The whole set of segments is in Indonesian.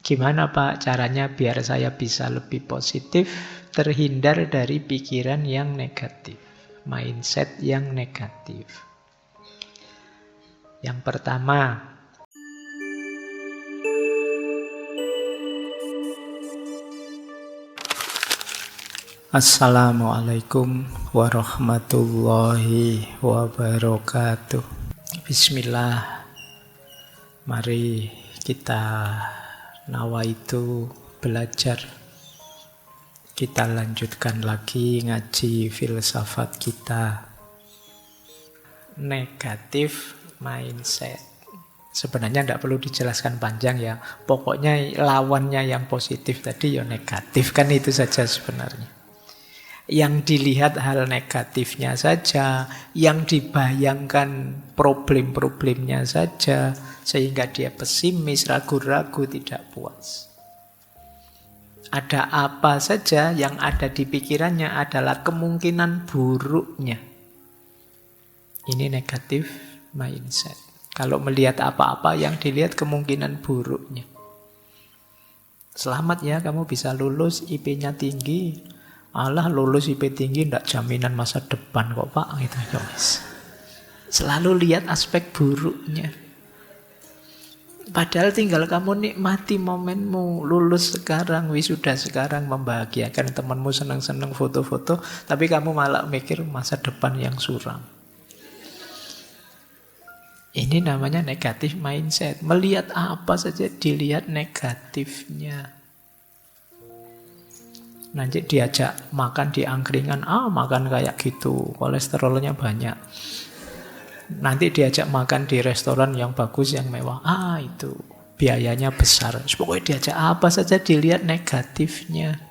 Gimana Pak caranya biar saya bisa lebih positif, terhindar dari pikiran yang negatif, mindset yang negatif? Yang pertama, Assalamualaikum warahmatullahi wabarakatuh. Bismillah. Mari kita nawaitu belajar. Kita lanjutkan lagi ngaji filsafat kita. Negatif mindset. Sebenarnya tidak perlu dijelaskan panjang ya. Pokoknya lawannya yang positif tadi ya negatif, kan itu saja sebenarnya. Yang dilihat hal negatifnya saja, yang dibayangkan problem-problemnya saja, sehingga dia pesimis, ragu-ragu, tidak puas. Ada apa saja yang ada di pikirannya adalah kemungkinan buruknya. Ini negatif mindset. Kalau melihat apa-apa yang dilihat kemungkinan buruknya. Selamat ya, kamu bisa lulus, IP-nya tinggi. Allah, lulus IP tinggi tidak jaminan masa depan kok Pak, gitu guys. Selalu lihat aspek buruknya. Padahal tinggal kamu nikmati momenmu, lulus sekarang, wisuda sekarang, membahagiakan temanmu, senang-senang foto-foto, tapi kamu malah mikir masa depan yang suram. Ini namanya negatif mindset. Melihat apa saja dilihat negatifnya. Nanti diajak makan di angkringan, makan kayak gitu, kolesterolnya banyak. Nanti diajak makan di restoran yang bagus, yang mewah, itu biayanya besar. Pokoknya diajak apa saja dilihat negatifnya.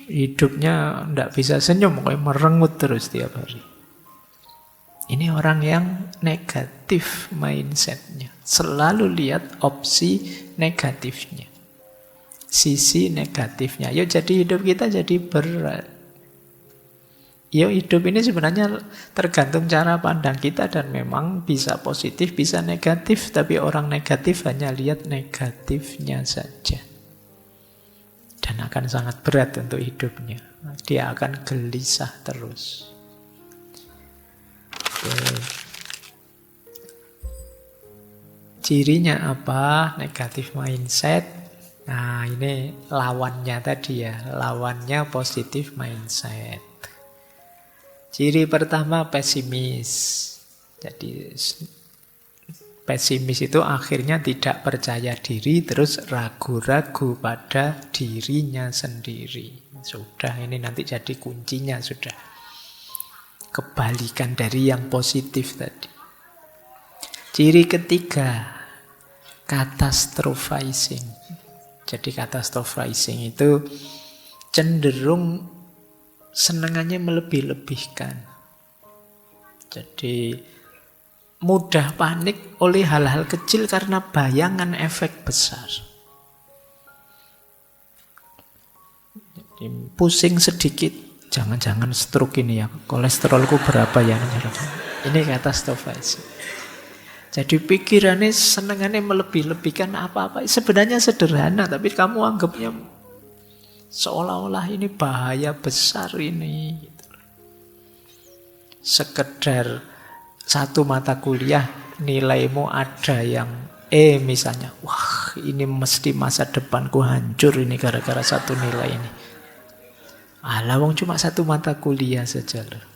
Hidupnya tidak bisa senyum, pokoknya merengut terus tiap hari. Ini orang yang negatif mindsetnya. Selalu lihat opsi negatifnya. Sisi negatifnya. Yuk jadi hidup kita jadi berat. Yuk hidup ini sebenarnya tergantung cara pandang kita dan memang bisa positif, bisa negatif. Tapi orang negatif hanya lihat negatifnya saja. Dan akan sangat berat untuk hidupnya. Dia akan gelisah terus. Oke. Cirinya apa? Negatif mindset. Nah, ini lawannya tadi ya, lawannya positif mindset. Ciri pertama pesimis. Jadi pesimis itu akhirnya tidak percaya diri, terus ragu-ragu pada dirinya sendiri. Sudah, ini nanti jadi kuncinya sudah. Kebalikan dari yang positif tadi. Ciri ketiga, catastrophizing. Jadi catastrophizing itu cenderung senangannya melebih-lebihkan. Jadi mudah panik oleh hal-hal kecil karena bayangan efek besar. Jadi pusing sedikit, jangan-jangan stroke ini ya, kolesterolku berapa ya. Ini catastrophizing. Jadi pikirannya senangannya melebih-lebihkan apa-apa. Sebenarnya sederhana, tapi kamu anggapnya seolah-olah ini bahaya besar ini. Sekedar satu mata kuliah, nilaimu ada yang misalnya. Wah, ini mesti masa depanku hancur ini gara-gara satu nilai ini. Wong cuma satu mata kuliah saja loh.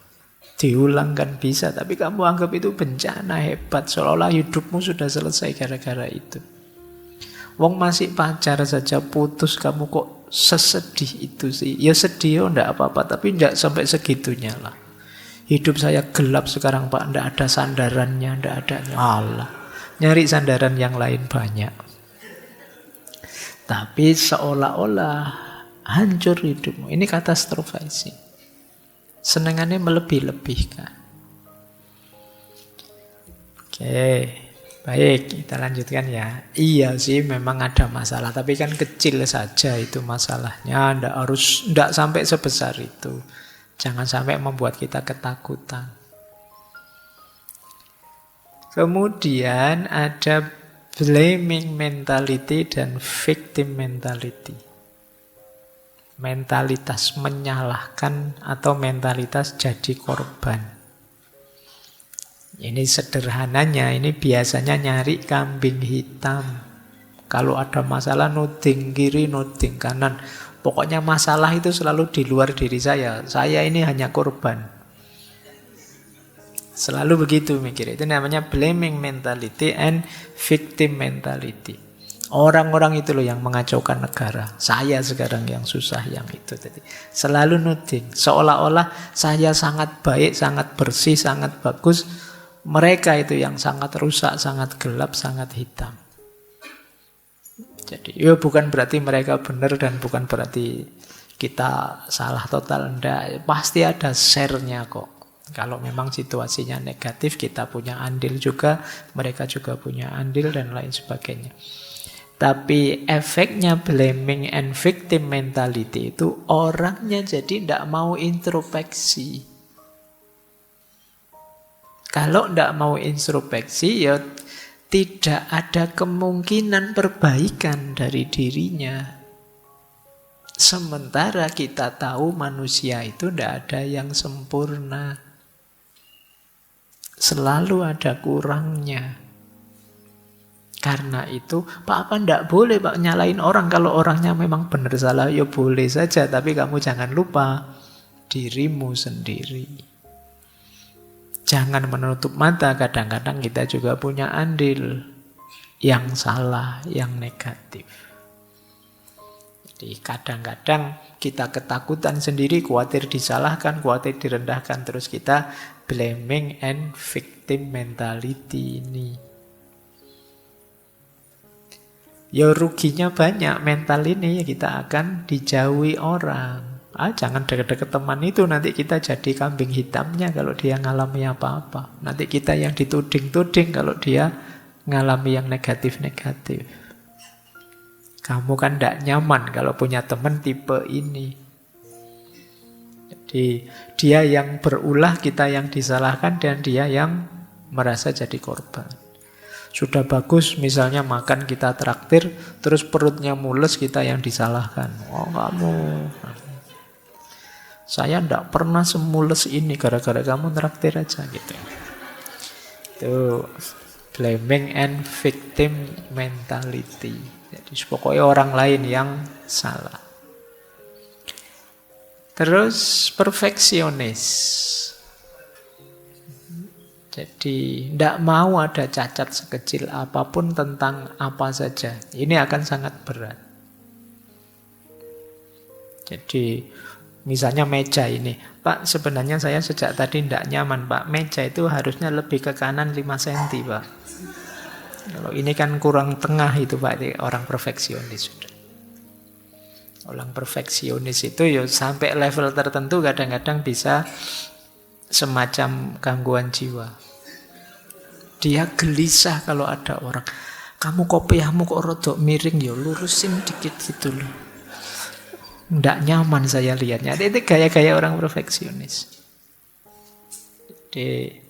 Diulang kan bisa, tapi kamu anggap itu bencana hebat, seolah-olah hidupmu sudah selesai gara-gara itu. Wong masih pacar saja putus, kamu kok sesedih itu sih? Ya sedih, enggak apa-apa, tapi enggak sampai segitunya lah. Hidup saya gelap sekarang Pak, enggak ada sandarannya, enggak ada. Allah, nyari sandaran yang lain banyak. Tapi seolah-olah hancur hidupmu. Ini catastrophizing. Senangannya melebih-lebihkan. Oke, baik, kita lanjutkan ya. Iya sih memang ada masalah, tapi kan kecil saja itu masalahnya. Nggak sampai sebesar itu. Jangan sampai membuat kita ketakutan. Kemudian ada Blaming mentality dan victim mentality. Mentalitas menyalahkan atau mentalitas jadi korban. Ini sederhananya, ini biasanya nyari kambing hitam. Kalau ada masalah nuding kiri, nuding kanan. Pokoknya masalah itu selalu di luar diri saya. Saya ini hanya korban. Selalu begitu mikir. Itu namanya blaming mentality and victim mentality. Orang-orang itu loh yang mengacaukan negara. Saya sekarang yang susah yang itu. Jadi selalu nuding. Seolah-olah saya sangat baik, sangat bersih, sangat bagus. Mereka itu yang sangat rusak, sangat gelap, sangat hitam. Jadi ya bukan berarti mereka benar dan bukan berarti kita salah total. Enggak. Pasti ada share-nya kok. Kalau memang situasinya negatif, kita punya andil juga, mereka juga punya andil, dan lain sebagainya. Tapi efeknya blaming and victim mentality itu orangnya jadi tidak mau introspeksi. Kalau tidak mau introspeksi, ya tidak ada kemungkinan perbaikan dari dirinya. Sementara kita tahu manusia itu tidak ada yang sempurna. Selalu ada kurangnya. Karena itu, Pak tidak boleh Pak nyalain orang. Kalau orangnya memang benar salah, ya boleh saja. Tapi kamu jangan lupa dirimu sendiri. Jangan menutup mata. Kadang-kadang kita juga punya andil yang salah, yang negatif. Jadi kadang-kadang kita ketakutan sendiri, khawatir disalahkan, khawatir direndahkan. Terus kita blaming and victim mentality ini. Ya ruginya banyak mental ini, kita akan dijauhi orang. Jangan deket-deket teman itu, nanti kita jadi kambing hitamnya kalau dia ngalami apa-apa. Nanti kita yang dituding-tuding kalau dia ngalami yang negatif-negatif. Kamu kan tidak nyaman kalau punya teman tipe ini. Jadi dia yang berulah, kita yang disalahkan, dan dia yang merasa jadi korban. Sudah bagus misalnya makan kita traktir, terus perutnya mules, kita yang disalahkan. Oh kamu, saya tidak pernah semules ini, gara-gara kamu traktir aja gitu. Itu blaming and victim mentality. Jadi pokoknya orang lain yang salah. Terus perfeksionis. Jadi tidak mau ada cacat sekecil apapun tentang apa saja. Ini akan sangat berat. Jadi misalnya meja ini. Pak, sebenarnya saya sejak tadi tidak nyaman Pak. Meja itu harusnya lebih ke kanan 5 cm Pak. Kalau ini kan kurang tengah itu Pak. Itu orang perfeksionis sudah. Orang perfeksionis itu ya sampai level tertentu kadang-kadang bisa semacam gangguan jiwa. Dia gelisah kalau ada orang, kamu kopiahmu kok rodok miring, ya lurusin dikit gitu loh. Nggak nyaman saya lihatnya. Itu gaya-gaya orang perfeksionis. Jadi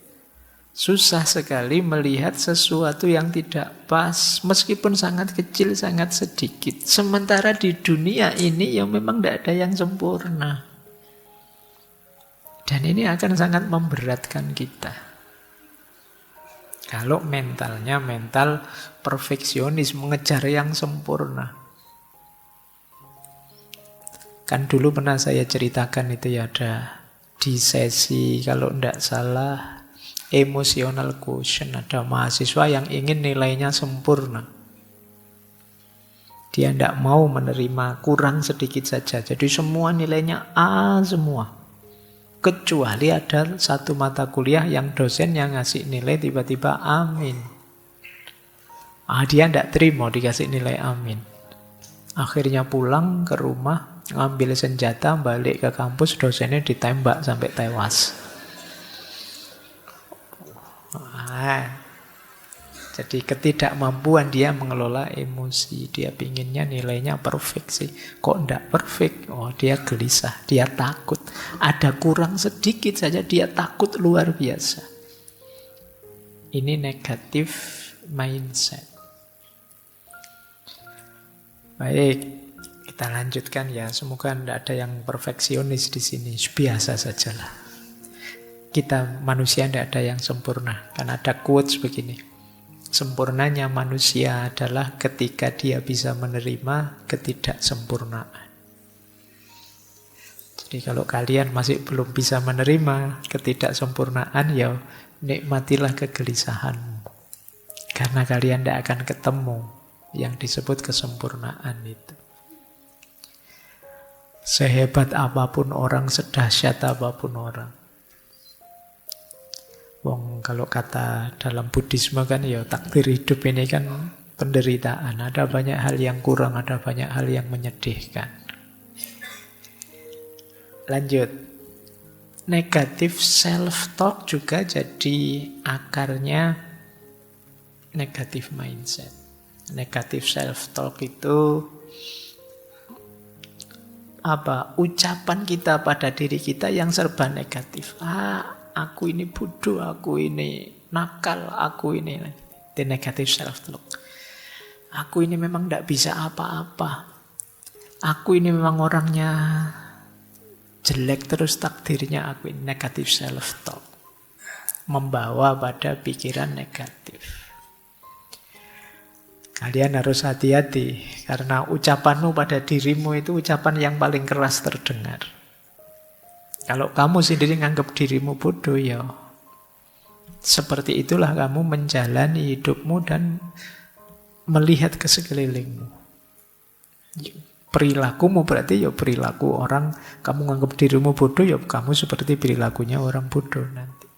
susah sekali melihat sesuatu yang tidak pas, meskipun sangat kecil, sangat sedikit. Sementara di dunia ini ya memang tidak ada yang sempurna. Dan ini akan sangat memberatkan kita. Kalau mentalnya mental perfeksionis, mengejar yang sempurna. Kan dulu pernah saya ceritakan itu ya, ada di sesi kalau tidak salah emotional quotient, ada mahasiswa yang ingin nilainya sempurna. Dia tidak mau menerima kurang sedikit saja. Jadi semua nilainya A semua. Kecuali ada satu mata kuliah yang dosen yang ngasih nilai tiba-tiba amin. Dia tidak terima dikasih nilai amin. Akhirnya pulang ke rumah, ngambil senjata, balik ke kampus, dosennya ditembak sampai tewas. Jadi ketidakmampuan dia mengelola emosi. Dia pinginnya nilainya perfect sih. Kok tidak perfect? Oh, dia gelisah, dia takut. Ada kurang sedikit saja dia takut luar biasa. Ini negatif mindset. Baik, kita lanjutkan ya. Semoga tidak ada yang perfeksionis di sini. Biasa sajalah. Kita manusia tidak ada yang sempurna. Karena ada quotes begini. Sempurnanya manusia adalah ketika dia bisa menerima ketidaksempurnaan. Jadi kalau kalian masih belum bisa menerima ketidaksempurnaan, ya nikmatilah kegelisahanmu. Karena kalian tidak akan ketemu yang disebut kesempurnaan itu. Sehebat apapun orang, sedahsyat apapun orang. Wong kalau kata dalam Buddhisme kan ya takdir hidup ini kan penderitaan. Ada banyak hal yang kurang, ada banyak hal yang menyedihkan. Lanjut. Negatif self-talk juga jadi akarnya negatif mindset. Negatif self-talk itu apa? Ucapan kita pada diri kita yang serba negatif. Aku ini bodoh, aku ini nakal, aku ini. Itu negatif self-talk. Aku ini memang tidak bisa apa-apa. Aku ini memang orangnya jelek terus takdirnya aku ini. Negatif self-talk. Membawa pada pikiran negatif. Kalian harus hati-hati. Karena ucapanmu pada dirimu itu ucapan yang paling keras terdengar. Kalau kamu sendiri nganggap dirimu bodoh, ya seperti itulah kamu menjalani hidupmu dan melihat ke sekelilingmu. Perilakumu berarti ya perilaku orang. Kamu nganggap dirimu bodoh, ya kamu seperti perilakunya orang bodoh nanti.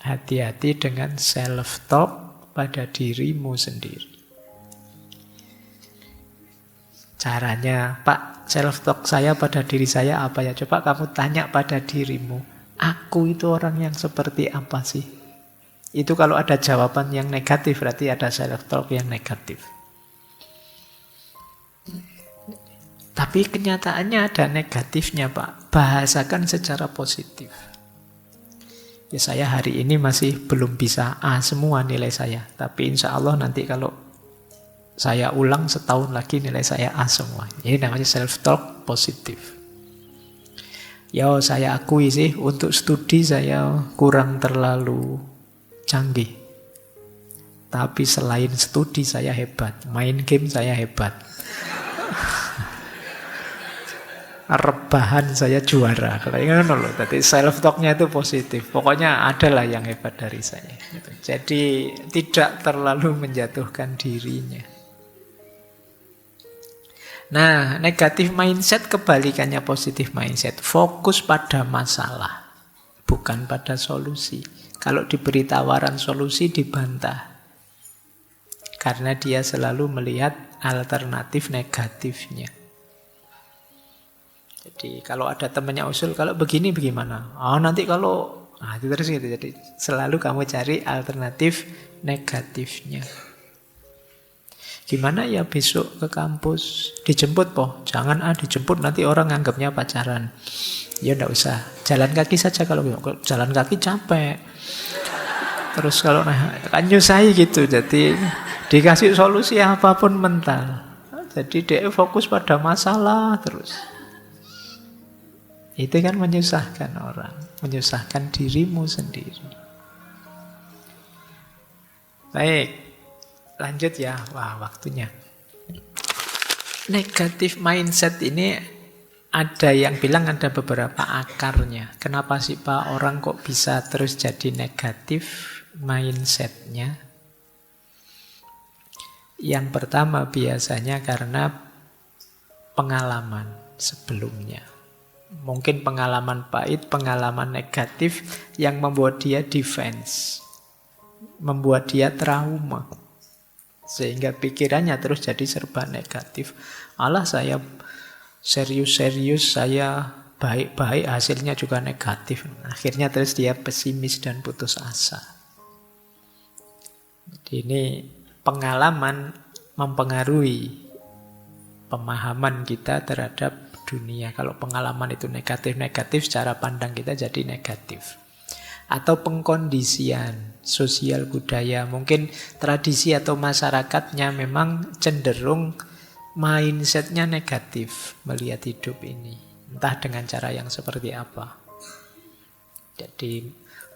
Hati-hati dengan self-talk pada dirimu sendiri. Caranya, Pak, self-talk saya pada diri saya apa ya? Coba kamu tanya pada dirimu. Aku itu orang yang seperti apa sih? Itu kalau ada jawaban yang negatif, berarti ada self-talk yang negatif. Tapi kenyataannya ada negatifnya, Pak. Bahasakan secara positif. Ya saya hari ini masih belum bisa A semua nilai saya. Tapi insya Allah nanti kalau saya ulang setahun lagi nilai saya A semua. Ini namanya self-talk positif. Ya saya akui sih untuk studi saya kurang terlalu canggih. Tapi selain studi saya hebat. Main game saya hebat. Rebahan saya juara. Kalau ingat loh, tadi self-talknya itu positif. Pokoknya adalah yang hebat dari saya. Jadi tidak terlalu menjatuhkan dirinya. Nah, negatif mindset kebalikannya positif mindset. Fokus pada masalah, bukan pada solusi. Kalau diberi tawaran solusi dibantah. Karena dia selalu melihat alternatif negatifnya. Jadi kalau ada temannya usul, kalau begini bagaimana? Nanti kalau... itu terus gitu. Jadi selalu kamu cari alternatif negatifnya. Gimana ya besok ke kampus? Dijemput po? Jangan dijemput nanti orang nganggapnya pacaran. Ya enggak usah. Jalan kaki saja kalau jalan kaki capek. Terus kalau kan nyusahi gitu. Jadi dikasih solusi apapun mental. Jadi dia fokus pada masalah terus. Itu kan menyusahkan orang. Menyusahkan dirimu sendiri. Baik. Lanjut ya, waktunya. Negatif mindset ini ada yang bilang ada beberapa akarnya. Kenapa sih Pak orang kok bisa terus jadi negatif mindsetnya? Yang pertama biasanya karena pengalaman sebelumnya. Mungkin pengalaman pahit, pengalaman negatif yang membuat dia defense. Membuat dia trauma. Sehingga pikirannya terus jadi serba negatif. Saya serius-serius, saya baik-baik, hasilnya juga negatif. Akhirnya terus dia pesimis dan putus asa. Jadi ini pengalaman mempengaruhi pemahaman kita terhadap dunia. Kalau pengalaman itu negatif-negatif, cara pandang kita jadi negatif. Atau pengkondisian sosial budaya. Mungkin tradisi atau masyarakatnya memang cenderung mindsetnya negatif melihat hidup ini. Entah dengan cara yang seperti apa. Jadi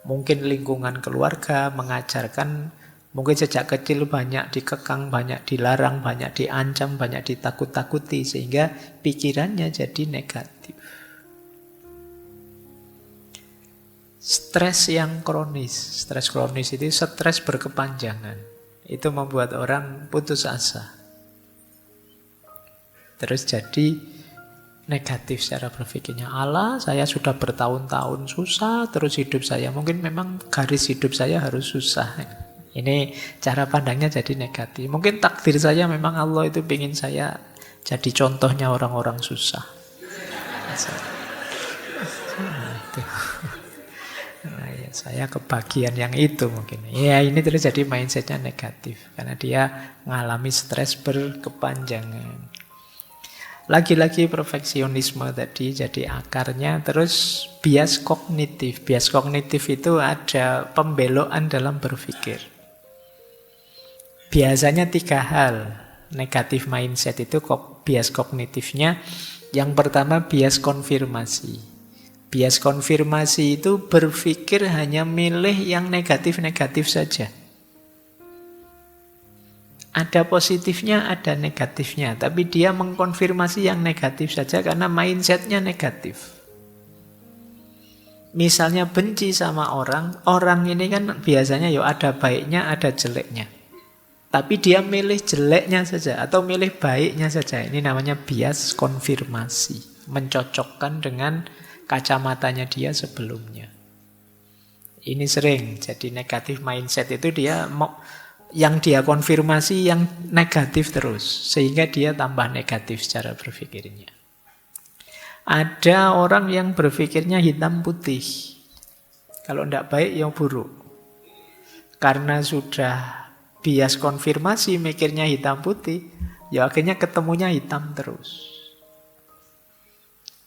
mungkin lingkungan keluarga mengajarkan, mungkin sejak kecil banyak dikekang, banyak dilarang, banyak diancam, banyak ditakut-takuti, sehingga pikirannya jadi negatif. Stres yang kronis. Stres kronis itu stres berkepanjangan. Itu membuat orang putus asa. Terus jadi negatif secara berpikirnya. Allah, saya sudah bertahun-tahun susah terus hidup saya. Mungkin memang garis hidup saya harus susah. Ini cara pandangnya jadi negatif. Mungkin takdir saya memang Allah itu ingin saya jadi contohnya orang-orang susah. Nah, itu. Nah, ya, saya kebagian yang itu mungkin. Ya, ini terus jadi mindsetnya negatif. Karena dia mengalami stres berkepanjangan. Lagi-lagi perfeksionisme tadi jadi akarnya. Terus bias kognitif. Bias kognitif itu ada pembelokan dalam berpikir. Biasanya 3 hal negatif mindset itu bias kognitifnya. Yang pertama bias konfirmasi. Bias konfirmasi itu berpikir hanya milih yang negatif-negatif saja. Ada positifnya, ada negatifnya. Tapi dia mengkonfirmasi yang negatif saja karena mindsetnya negatif. Misalnya benci sama orang, orang ini kan biasanya ada baiknya, ada jeleknya. Tapi dia milih jeleknya saja atau milih baiknya saja. Ini namanya bias konfirmasi. Mencocokkan dengan kacamatanya dia sebelumnya. Ini sering jadi negatif mindset itu dia yang dia konfirmasi yang negatif terus. Sehingga dia tambah negatif secara berpikirnya. Ada orang yang berpikirnya hitam putih. Kalau tidak baik, ya buruk. Karena sudah bias konfirmasi mikirnya hitam putih, ya akhirnya ketemunya hitam terus.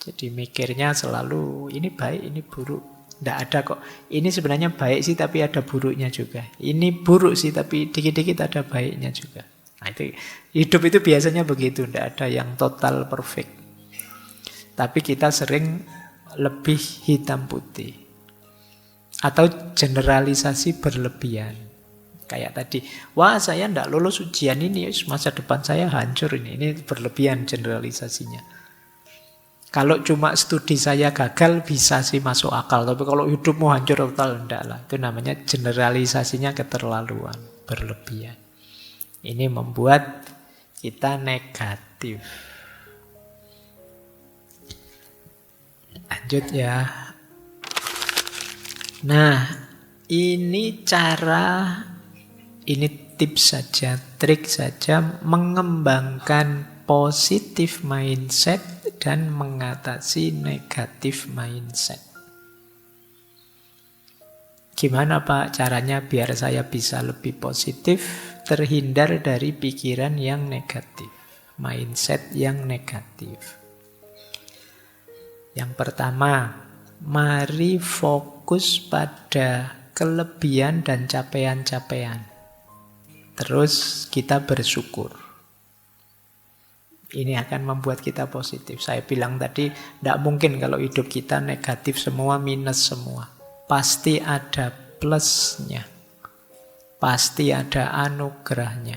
Jadi mikirnya selalu ini baik, ini buruk. Tidak ada kok. Ini sebenarnya baik sih tapi ada buruknya juga. Ini buruk sih tapi dikit-dikit ada baiknya juga. Nah, itu hidup itu biasanya begitu. Tidak ada yang total perfect. Tapi kita sering lebih hitam putih. Atau generalisasi berlebihan. Kayak tadi, wah saya tidak lulus ujian ini, masa depan saya hancur ini. Ini berlebihan generalisasinya. Kalau cuma studi saya gagal bisa sih masuk akal. Tapi kalau hidupmu hancur total, enggak lah. Itu namanya generalisasinya keterlaluan, berlebihan. Ini membuat kita negatif. Lanjut ya. Nah, ini tips saja, trik saja mengembangkan positif mindset dan mengatasi negatif mindset. Gimana Pak caranya biar saya bisa lebih positif, terhindar dari pikiran yang negatif, mindset yang negatif? Yang pertama, mari fokus pada kelebihan dan capaian-capaian. Terus kita bersyukur. Ini akan membuat kita positif. Saya bilang tadi, tidak mungkin kalau hidup kita negatif semua, minus semua. Pasti ada plusnya. Pasti ada anugerahnya.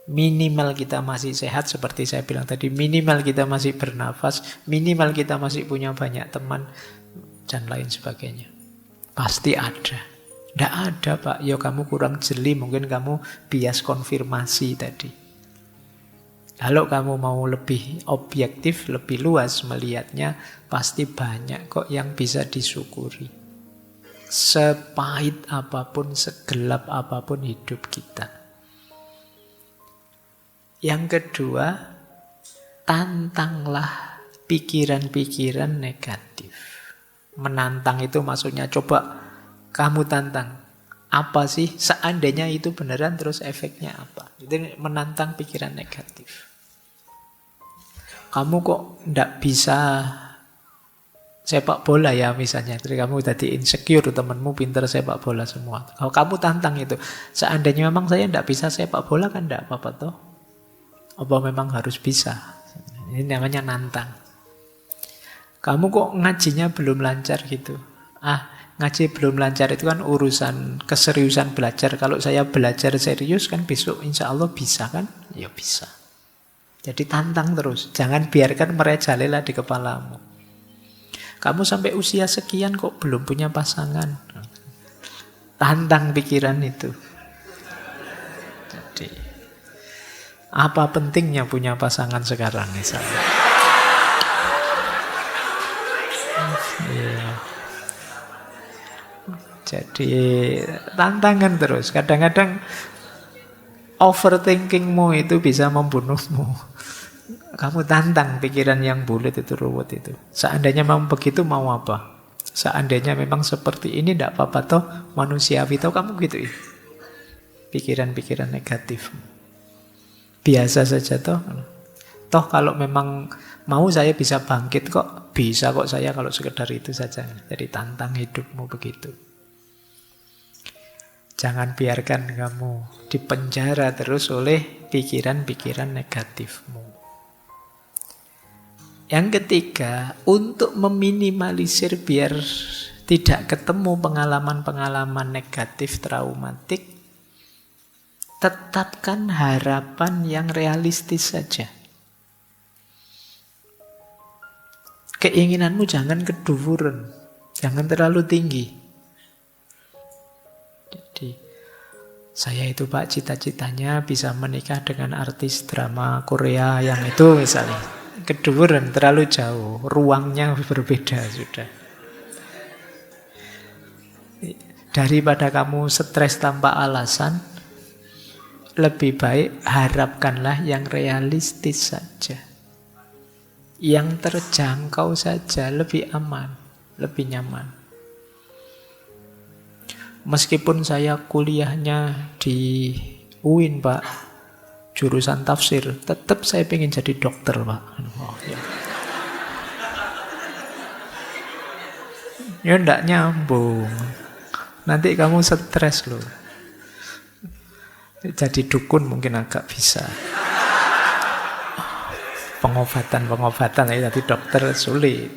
Minimal kita masih sehat, seperti saya bilang tadi. Minimal kita masih bernafas. Minimal kita masih punya banyak teman. Dan lain sebagainya. Pasti ada. Tidak ada Pak, ya kamu kurang jeli. Mungkin kamu bias konfirmasi tadi. Kalau kamu mau lebih objektif, lebih luas melihatnya, pasti banyak kok yang bisa disyukuri. Sepahit apapun, segelap apapun hidup kita. Yang kedua, tantanglah pikiran-pikiran negatif. Menantang itu maksudnya coba kamu tantang. Apa sih seandainya itu beneran terus efeknya apa? Itu menantang pikiran negatif. Kamu kok tidak bisa sepak bola ya misalnya. Jadi kamu tadi insecure, temanmu pintar sepak bola semua. Kalau kamu tantang itu, seandainya memang saya tidak bisa sepak bola kan tidak apa-apa toh. Apa memang harus bisa? Ini namanya nantang. Kamu kok ngajinya belum lancar gitu? Ngaji belum lancar itu kan urusan keseriusan belajar. Kalau saya belajar serius kan besok insya Allah bisa kan? Ya bisa. Jadi tantang terus. Jangan biarkan merajalela di kepalamu. Kamu sampai usia sekian kok belum punya pasangan. Tantang pikiran itu. Jadi, apa pentingnya punya pasangan sekarang misalnya? Iya. Jadi tantangan terus. Kadang-kadang overthinkingmu itu bisa membunuhmu. Kamu tantang pikiran yang bulat itu, ruwet itu. Seandainya memang begitu, mau apa? Seandainya memang seperti ini, tidak apa-apa toh, manusiawi toh, kamu gitu ya. Pikiran-pikiran negatif. Biasa saja toh. Toh kalau memang mau saya bisa bangkit kok. Bisa kok saya kalau sekedar itu saja. Jadi tantang hidupmu begitu. Jangan biarkan kamu dipenjara terus oleh pikiran-pikiran negatifmu. Yang ketiga, untuk meminimalisir biar tidak ketemu pengalaman-pengalaman negatif traumatik, tetapkan harapan yang realistis saja. Keinginanmu jangan keduvuran, jangan terlalu tinggi. Jadi, saya itu Pak cita-citanya bisa menikah dengan artis drama Korea yang itu misalnya. Keduren terlalu jauh, ruangnya berbeda sudah. Daripada kamu stres tanpa alasan, lebih baik harapkanlah yang realistis saja. Yang terjangkau saja, lebih aman, lebih nyaman. Meskipun saya kuliahnya di UIN, Pak, jurusan tafsir, tetap saya pengen jadi dokter, Pak. Oh, ya. Ya enggak nyambung. Nanti kamu stres loh. Jadi dukun mungkin agak bisa. Pengobatan ya, jadi dokter sulit.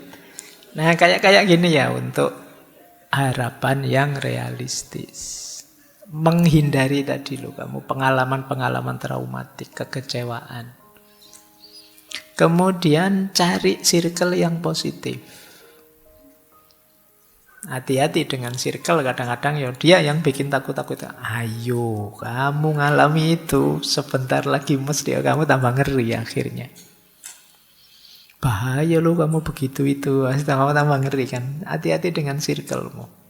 Nah, kayak gini ya untuk harapan yang realistis. Menghindari tadi loh kamu pengalaman-pengalaman traumatik, kekecewaan. Kemudian cari circle yang positif. Hati-hati dengan circle, kadang-kadang ya dia yang bikin takut-takut. Ayo, kamu ngalami itu, sebentar lagi mesti kamu tambah ngeri akhirnya. Bahaya loh kamu begitu itu, kamu tambah ngeri kan. Hati-hati dengan circlemu.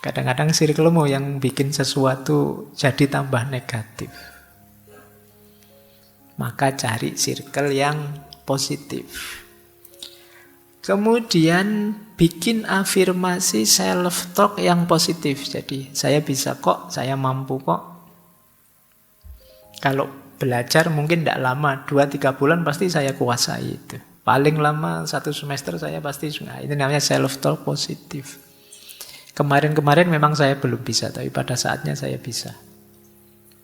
Kadang-kadang circlemu yang bikin sesuatu jadi tambah negatif. Maka cari circle yang positif. Kemudian bikin afirmasi self-talk yang positif. Jadi saya bisa kok, saya mampu kok. Kalau belajar mungkin tidak lama, 2-3 bulan pasti saya kuasai itu. Paling lama 1 semester saya pasti, ini namanya self-talk positif. Kemarin-kemarin memang saya belum bisa, tapi pada saatnya saya bisa.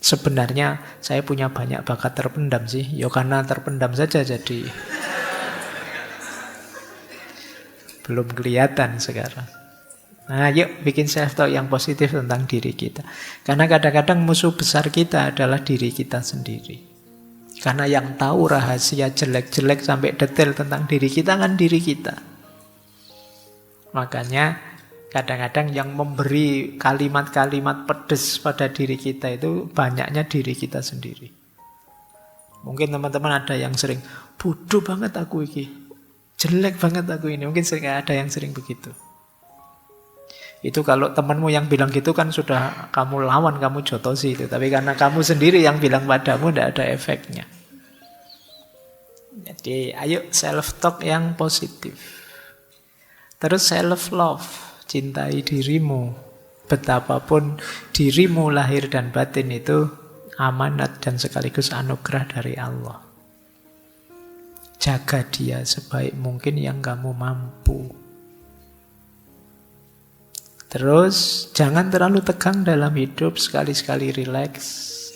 Sebenarnya saya punya banyak bakat terpendam sih. Ya karena terpendam saja jadi belum kelihatan sekarang. Nah, yuk bikin self-talk yang positif tentang diri kita. Karena kadang-kadang musuh besar kita adalah diri kita sendiri. Karena yang tahu rahasia jelek-jelek sampai detail tentang diri kita kan diri kita. Makanya kadang-kadang yang memberi kalimat-kalimat pedes pada diri kita itu banyaknya diri kita sendiri. Mungkin teman-teman ada yang sering, bodoh banget aku ini, jelek banget aku ini. Mungkin ada yang sering begitu. Itu kalau temanmu yang bilang gitu kan sudah kamu lawan, kamu jotosi itu. Tapi karena kamu sendiri yang bilang padamu, tidak ada efeknya. Jadi ayo self-talk yang positif. Terus self-love. Cintai dirimu. Betapapun dirimu lahir dan batin itu amanat dan sekaligus anugerah dari Allah. Jaga dia sebaik mungkin yang kamu mampu. Terus jangan terlalu tegang dalam hidup, sekali-sekali rileks.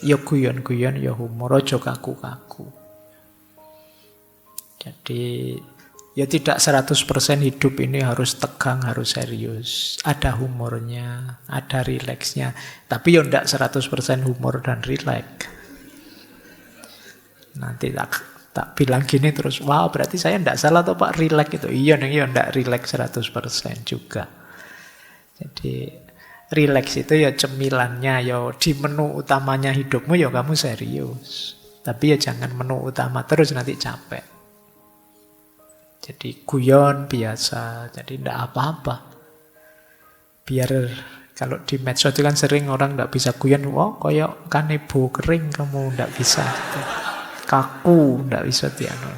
Ya guyon-guyon, ya humor, aja kaku-kaku. Jadi ya tidak 100% hidup ini harus tegang, harus serius. Ada humornya, ada rileksnya. Tapi ya tidak 100% humor dan rileks. Nanti tak bilang gini terus, wah berarti saya tidak salah toh Pak, rileks itu. Iya nih, ya tidak rileks 100% juga. Jadi rileks itu ya cemilannya, ya di menu utamanya hidupmu ya kamu serius. Tapi ya jangan menu utama terus, nanti capek. Jadi guyon biasa, jadi tidak apa-apa. Biar kalau di medsos itu kan sering orang tidak bisa guyon, wah kayak kanebo kering kamu tidak bisa. Gitu. Kaku, tidak bisa dianu.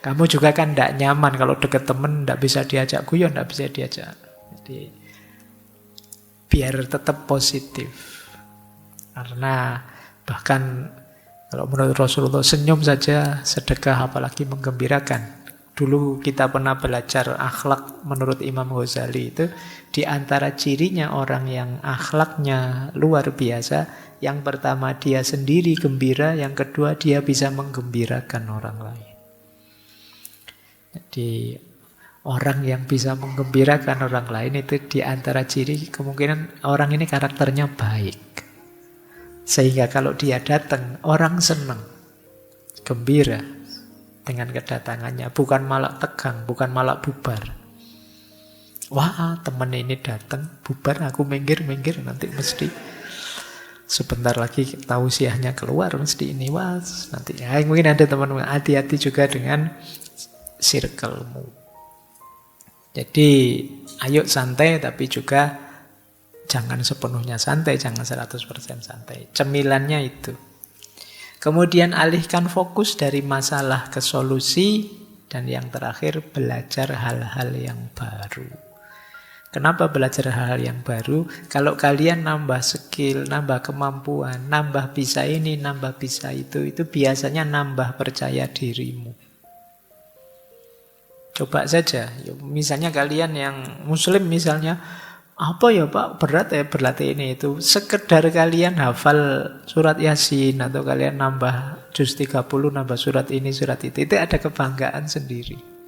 Kamu juga kan tidak nyaman kalau deket temen, tidak bisa diajak guyon, tidak bisa diajak. Jadi biar tetap positif. Karena bahkan kalau menurut Rasulullah senyum saja sedekah, apalagi menggembirakan. Dulu kita pernah belajar akhlak menurut Imam Ghazali itu, di antara cirinya orang yang akhlaknya luar biasa, yang pertama dia sendiri gembira, yang kedua dia bisa menggembirakan orang lain. Jadi orang yang bisa menggembirakan orang lain itu di antara ciri kemungkinan orang ini karakternya baik. Sehingga kalau dia datang, orang senang, gembira dengan kedatangannya, bukan malah tegang, bukan malah bubar. Wah, temen ini datang, bubar, aku minggir, nanti mesti sebentar lagi tausiahnya keluar, mesti ini, wah, nanti ya, mungkin ada teman-teman, hati-hati juga dengan circle-mu. Jadi, ayo santai, tapi juga jangan sepenuhnya santai, jangan 100% santai. Cemilannya itu. Kemudian alihkan fokus dari masalah ke solusi. Dan yang terakhir, belajar hal-hal yang baru. Kenapa belajar hal-hal yang baru? Kalau kalian nambah skill, nambah kemampuan, nambah bisa ini, nambah bisa itu biasanya nambah percaya dirimu. Coba saja, misalnya kalian yang muslim misalnya, apa ya Pak, berat ya berlatih ini itu. Sekedar kalian hafal surat Yasin atau kalian nambah juz 30, nambah surat ini, surat itu ada kebanggaan sendiri.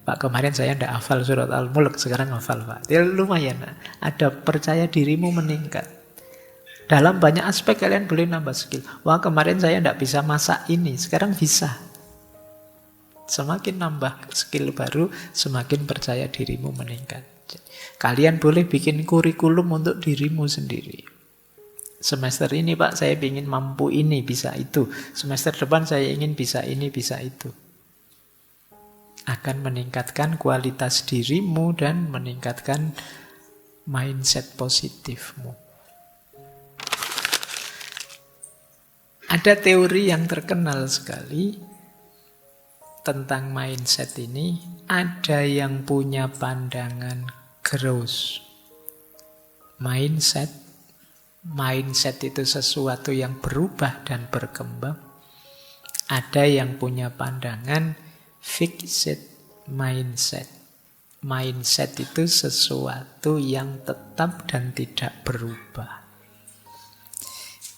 Pak, kemarin saya tidak hafal surat Al-Mulk, sekarang hafal Pak. Ya lumayan, ada percaya dirimu meningkat. Dalam banyak aspek kalian boleh nambah skill. Wah, kemarin saya tidak bisa masak ini, sekarang bisa. Semakin nambah skill baru, semakin percaya dirimu meningkat. Kalian boleh bikin kurikulum untuk dirimu sendiri. Semester ini Pak, saya ingin mampu ini, bisa itu. Semester depan saya ingin bisa ini, bisa itu. Akan meningkatkan kualitas dirimu dan meningkatkan mindset positifmu. Ada teori yang terkenal sekali tentang mindset ini. Ada yang punya pandangan growth mindset. Mindset itu sesuatu yang berubah dan berkembang. Ada yang punya pandangan fixed mindset. Mindset itu sesuatu yang tetap dan tidak berubah.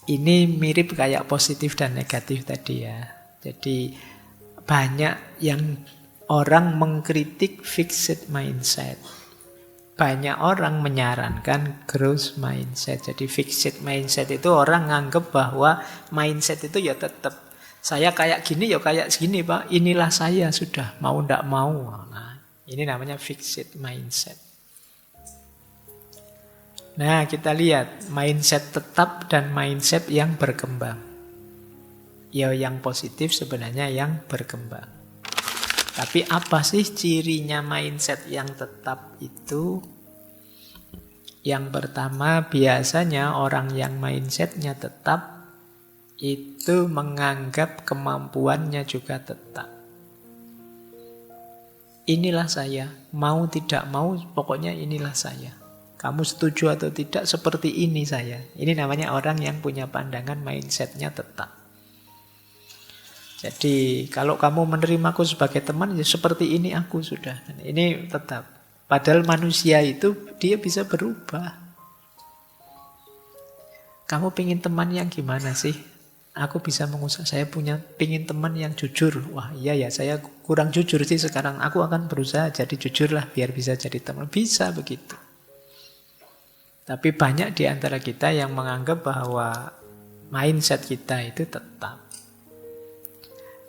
Ini mirip kayak positif dan negatif tadi ya. Jadi banyak yang orang mengkritik fixed mindset. Banyak orang menyarankan growth mindset. Jadi fixed mindset itu orang nganggep bahwa mindset itu ya tetap. Saya kayak gini ya kayak segini Pak. Inilah saya sudah, mau ndak mau. Nah, ini namanya fixed mindset. Nah, kita lihat mindset tetap dan mindset yang berkembang. Ya, yang positif sebenarnya yang berkembang. Tapi apa sih cirinya mindset yang tetap itu? Yang pertama, biasanya orang yang mindsetnya tetap itu menganggap kemampuannya juga tetap. Inilah saya, mau tidak mau pokoknya inilah saya. Kamu setuju atau tidak, seperti ini saya. Ini namanya orang yang punya pandangan mindsetnya tetap. Jadi kalau kamu menerimaku sebagai teman, ya seperti ini aku sudah. Ini tetap. Padahal manusia itu dia bisa berubah. Kamu pingin teman yang gimana sih? Aku bisa saya pingin teman yang jujur. Wah iya ya, saya kurang jujur sih sekarang. Aku akan berusaha jadi jujur lah biar bisa jadi teman. Bisa begitu. Tapi banyak di antara kita yang menganggap bahwa mindset kita itu tetap.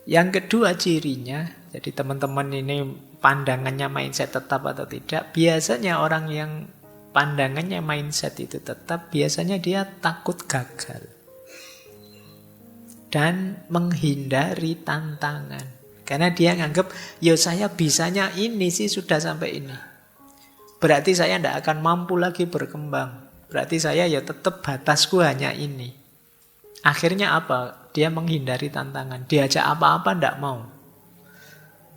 Yang kedua cirinya, jadi teman-teman ini pandangannya mindset tetap atau tidak, biasanya orang yang pandangannya mindset itu tetap, biasanya dia takut gagal. Dan menghindari tantangan. Karena dia nganggap, ya saya bisanya ini sih sudah sampai ini. Berarti saya tidak akan mampu lagi berkembang. Berarti saya ya tetap batasku hanya ini. Akhirnya apa? Dia menghindari tantangan. Diajak apa-apa tidak mau.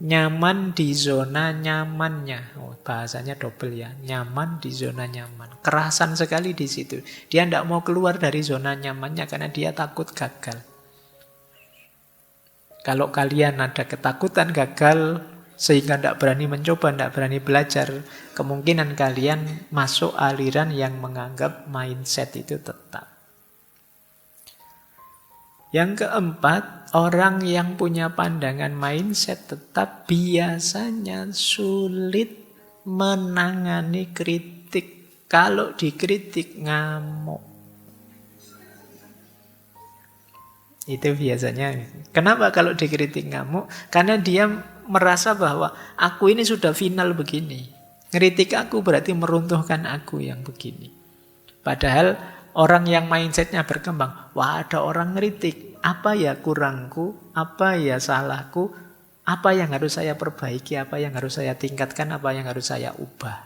Nyaman di zona nyamannya. Oh, bahasanya double ya. Nyaman di zona nyaman. Kerasan sekali di situ. Dia tidak mau keluar dari zona nyamannya karena dia takut gagal. Kalau kalian ada ketakutan gagal sehingga tidak berani mencoba, tidak berani belajar, kemungkinan kalian masuk aliran yang menganggap mindset itu tetap. Yang keempat, orang yang punya pandangan mindset tetap biasanya sulit menangani kritik. Kalau dikritik ngamuk. Itu biasanya. Kenapa kalau dikritik ngamuk? Karena dia merasa bahwa aku ini sudah final begini. Ngeritik aku berarti meruntuhkan aku yang begini. Padahal orang yang mindsetnya berkembang, wah ada orang ngeritik, apa ya kurangku, apa ya salahku, apa yang harus saya perbaiki, apa yang harus saya tingkatkan, apa yang harus saya ubah.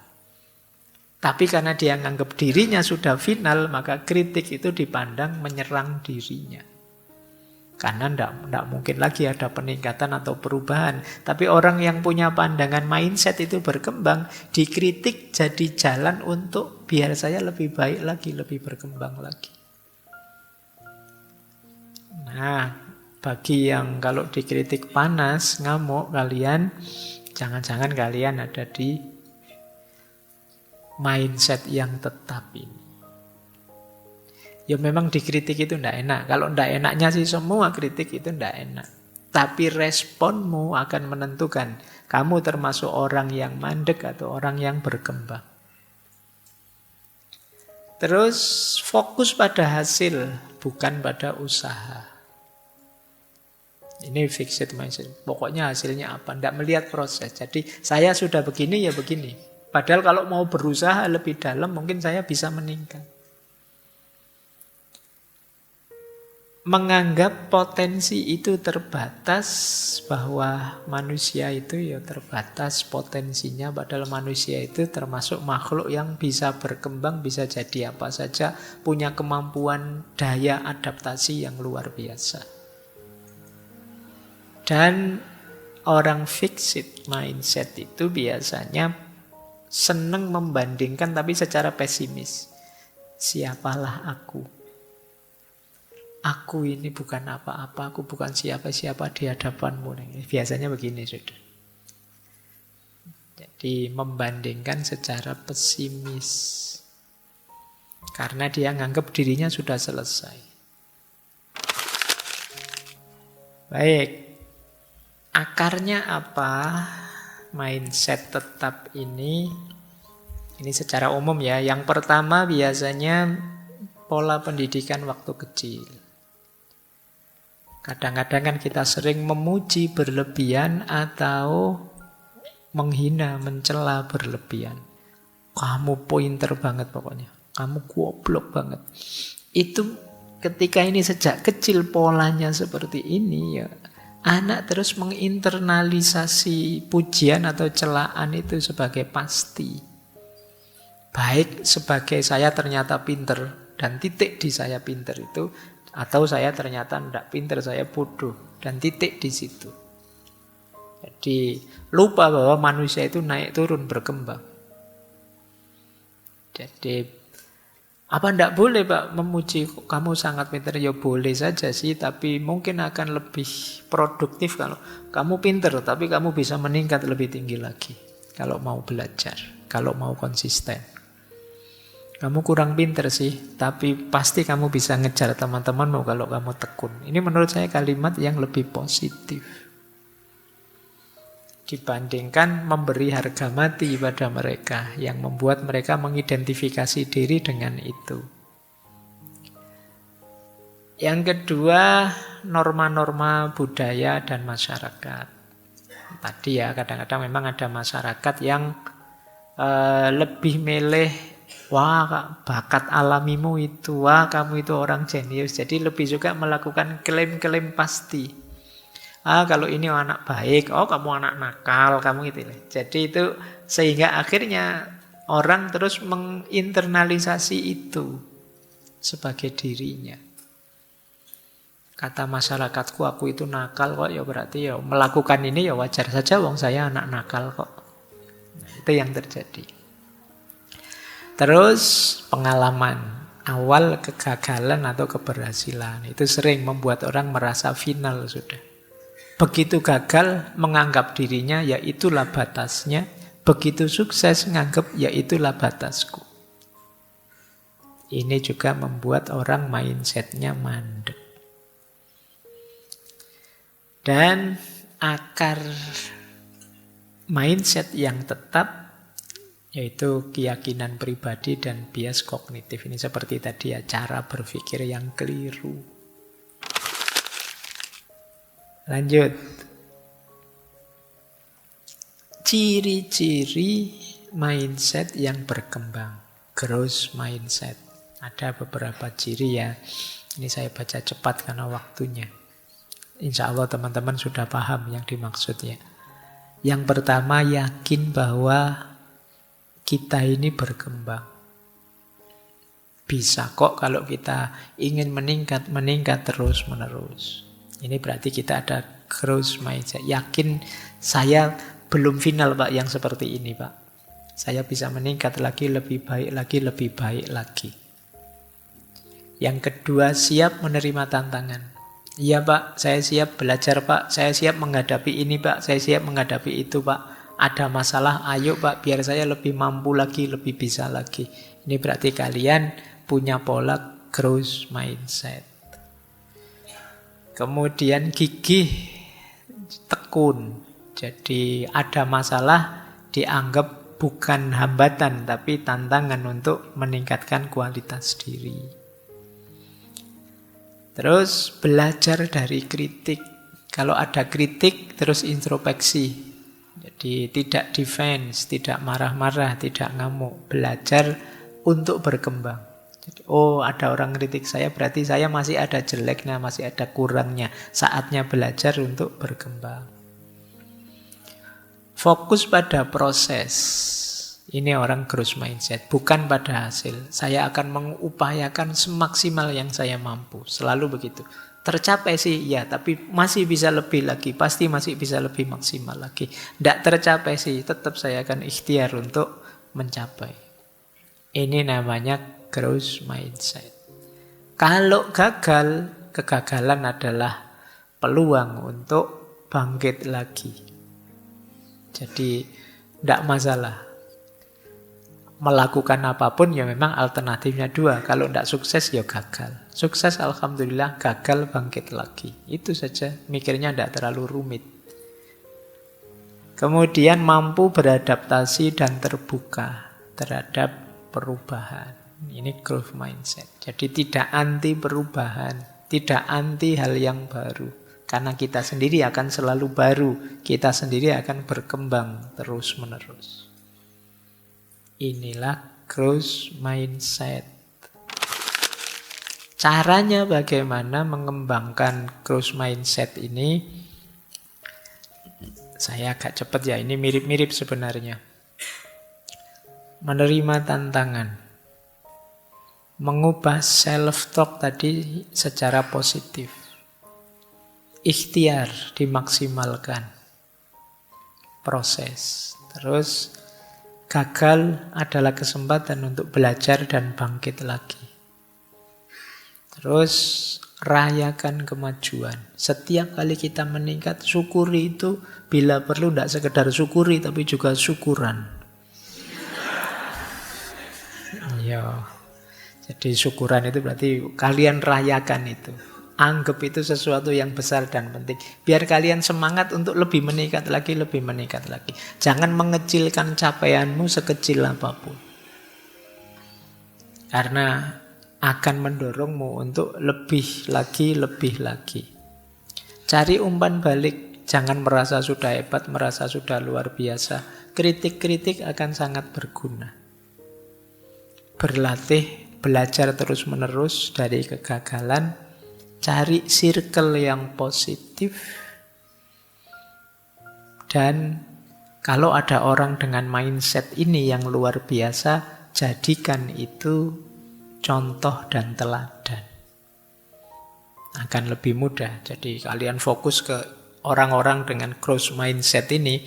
Tapi karena dia menganggap dirinya sudah final, maka kritik itu dipandang menyerang dirinya. Karena tidak mungkin lagi ada peningkatan atau perubahan. Tapi orang yang punya pandangan mindset itu berkembang, dikritik jadi jalan untuk biar saya lebih baik lagi, lebih berkembang lagi. Nah, bagi yang kalau dikritik panas, ngamuk kalian, jangan-jangan kalian ada di mindset yang tetap ini. Ya memang dikritik itu tidak enak. Kalau tidak enaknya sih semua kritik itu tidak enak. Tapi responmu akan menentukan kamu termasuk orang yang mandek atau orang yang berkembang. Terus fokus pada hasil, bukan pada usaha. Ini fixed mindset. Pokoknya hasilnya apa? Tidak melihat proses. Jadi saya sudah begini ya begini. Padahal kalau mau berusaha lebih dalam mungkin saya bisa meningkat. Menganggap potensi itu terbatas, bahwa manusia itu ya terbatas potensinya, padahal manusia itu termasuk makhluk yang bisa berkembang, bisa jadi apa saja, punya kemampuan daya adaptasi yang luar biasa. Dan orang fixed mindset itu biasanya senang membandingkan tapi secara pesimis. Siapalah aku? Aku ini bukan apa-apa, aku bukan siapa-siapa di hadapanmu. Biasanya begini, sudah. Jadi membandingkan secara pesimis. Karena dia nganggap dirinya sudah selesai. Baik. Akarnya apa? Mindset tetap ini secara umum ya. Yang pertama biasanya pola pendidikan waktu kecil. Kadang-kadang kan kita sering memuji berlebihan atau menghina, mencela berlebihan. Kamu pointer banget pokoknya. Kamu goblok banget. Itu ketika ini sejak kecil polanya seperti ini ya, anak terus menginternalisasi pujian atau celaan itu sebagai pasti. Baik sebagai saya ternyata pinter dan titik di saya pinter itu, atau saya ternyata tidak pinter, saya bodoh dan titik di situ. Jadi lupa bahwa manusia itu naik turun berkembang. Jadi apa tidak boleh Pak memuji kamu sangat pinter? Ya boleh saja sih, tapi mungkin akan lebih produktif kalau kamu pinter, tapi kamu bisa meningkat lebih tinggi lagi kalau mau belajar, kalau mau konsisten. Kamu kurang pinter sih, tapi pasti kamu bisa ngejar teman-temanmu kalau kamu tekun. Ini menurut saya kalimat yang lebih positif. Dibandingkan memberi harga mati pada mereka, yang membuat mereka mengidentifikasi diri dengan itu. Yang kedua, norma-norma budaya dan masyarakat. Tadi ya, kadang-kadang memang ada masyarakat yang lebih milih, wah bakat alamimu itu, wah kamu itu orang jenius. Jadi lebih juga melakukan klaim-klaim pasti. Kalau ini anak baik, oh kamu anak nakal, kamu gitu. Jadi itu sehingga akhirnya orang terus menginternalisasi itu sebagai dirinya. Kata masyarakatku aku itu nakal kok, ya berarti ya melakukan ini ya wajar saja, wong saya anak nakal kok. Nah, itu yang terjadi. Terus pengalaman awal kegagalan atau keberhasilan itu sering membuat orang merasa final sudah. Begitu gagal menganggap dirinya ya itulah batasnya, begitu sukses menganggap ya itulah batasku. Ini juga membuat orang mindsetnya mandek. Dan akar mindset yang tetap yaitu keyakinan pribadi dan bias kognitif. Ini seperti tadi ya, cara berpikir yang keliru. Lanjut. Ciri-ciri mindset yang berkembang. Growth mindset. Ada beberapa ciri ya. Ini saya baca cepat karena waktunya. Insya Allah teman-teman sudah paham yang dimaksudnya. Yang pertama, yakin bahwa kita ini berkembang. Bisa kok kalau kita ingin meningkat terus-menerus. Ini berarti kita ada growth mindset. Yakin saya belum final Pak yang seperti ini Pak. Saya bisa meningkat lagi, lebih baik lagi, lebih baik lagi. Yang kedua, siap menerima tantangan. Iya Pak, saya siap belajar Pak, saya siap menghadapi ini Pak, saya siap menghadapi itu Pak. Ada masalah, ayo Pak, biar saya lebih mampu lagi, lebih bisa lagi. Ini berarti kalian punya pola growth mindset. Kemudian gigih, tekun. Jadi ada masalah dianggap bukan hambatan, tapi tantangan untuk meningkatkan kualitas diri. Terus belajar dari kritik. Kalau ada kritik, terus introspeksi. Jadi tidak defense, tidak marah-marah, tidak ngamuk. Belajar untuk berkembang. Jadi, oh ada orang kritik saya, berarti saya masih ada jeleknya, masih ada kurangnya. Saatnya belajar untuk berkembang. Fokus pada proses. Ini orang growth mindset, bukan pada hasil. Saya akan mengupayakan semaksimal yang saya mampu. Selalu begitu. Tercapai sih, ya, tapi masih bisa lebih lagi. Pasti masih bisa lebih maksimal lagi. Tidak tercapai sih, tetap saya akan ikhtiar untuk mencapai. Ini namanya growth mindset. Kalau gagal, kegagalan adalah peluang untuk bangkit lagi. Jadi, tidak masalah. Melakukan apapun ya memang alternatifnya dua. Kalau tidak sukses ya gagal. Sukses alhamdulillah, gagal bangkit lagi. Itu saja, mikirnya tidak terlalu rumit. Kemudian mampu beradaptasi dan terbuka terhadap perubahan. Ini growth mindset. Jadi tidak anti perubahan, tidak anti hal yang baru. Karena kita sendiri akan selalu baru, kita sendiri akan berkembang terus-menerus. Inilah growth mindset. Caranya bagaimana mengembangkan growth mindset ini? Saya agak cepat ya, ini mirip-mirip sebenarnya. Menerima tantangan. Mengubah self-talk tadi secara positif. Ikhtiar dimaksimalkan. Proses. Terus gagal adalah kesempatan untuk belajar dan bangkit lagi. Terus rayakan kemajuan. Setiap kali kita meningkat, syukuri itu. Bila perlu tidak sekedar syukuri, tapi juga syukuran. Ya. Jadi syukuran itu berarti kalian rayakan itu. Anggap itu sesuatu yang besar dan penting. Biar kalian semangat untuk lebih meningkat lagi, lebih meningkat lagi. Jangan mengecilkan capaianmu sekecil apapun. Karena akan mendorongmu untuk lebih lagi, lebih lagi. Cari umpan balik. Jangan merasa sudah hebat, merasa sudah luar biasa. Kritik-kritik akan sangat berguna. Berlatih, belajar terus-menerus dari kegagalan. Cari circle yang positif. Dan kalau ada orang dengan mindset ini yang luar biasa, jadikan itu contoh dan teladan. Akan lebih mudah. Jadi kalian fokus ke orang-orang dengan growth mindset ini,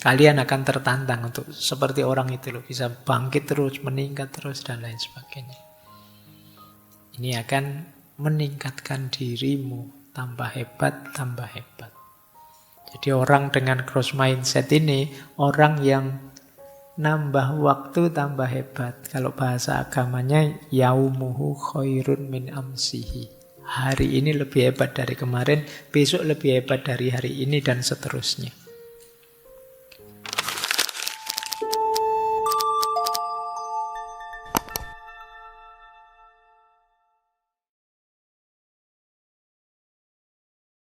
kalian akan tertantang untuk seperti orang itu loh, bisa bangkit terus, meningkat terus, dan lain sebagainya. Ini akan meningkatkan dirimu, tambah hebat, tambah hebat. Jadi orang dengan growth mindset ini, orang yang nambah waktu tambah hebat. Kalau bahasa agamanya, yaumuhu khairun min amsihi. Hari ini lebih hebat dari kemarin, besok lebih hebat dari hari ini, dan seterusnya.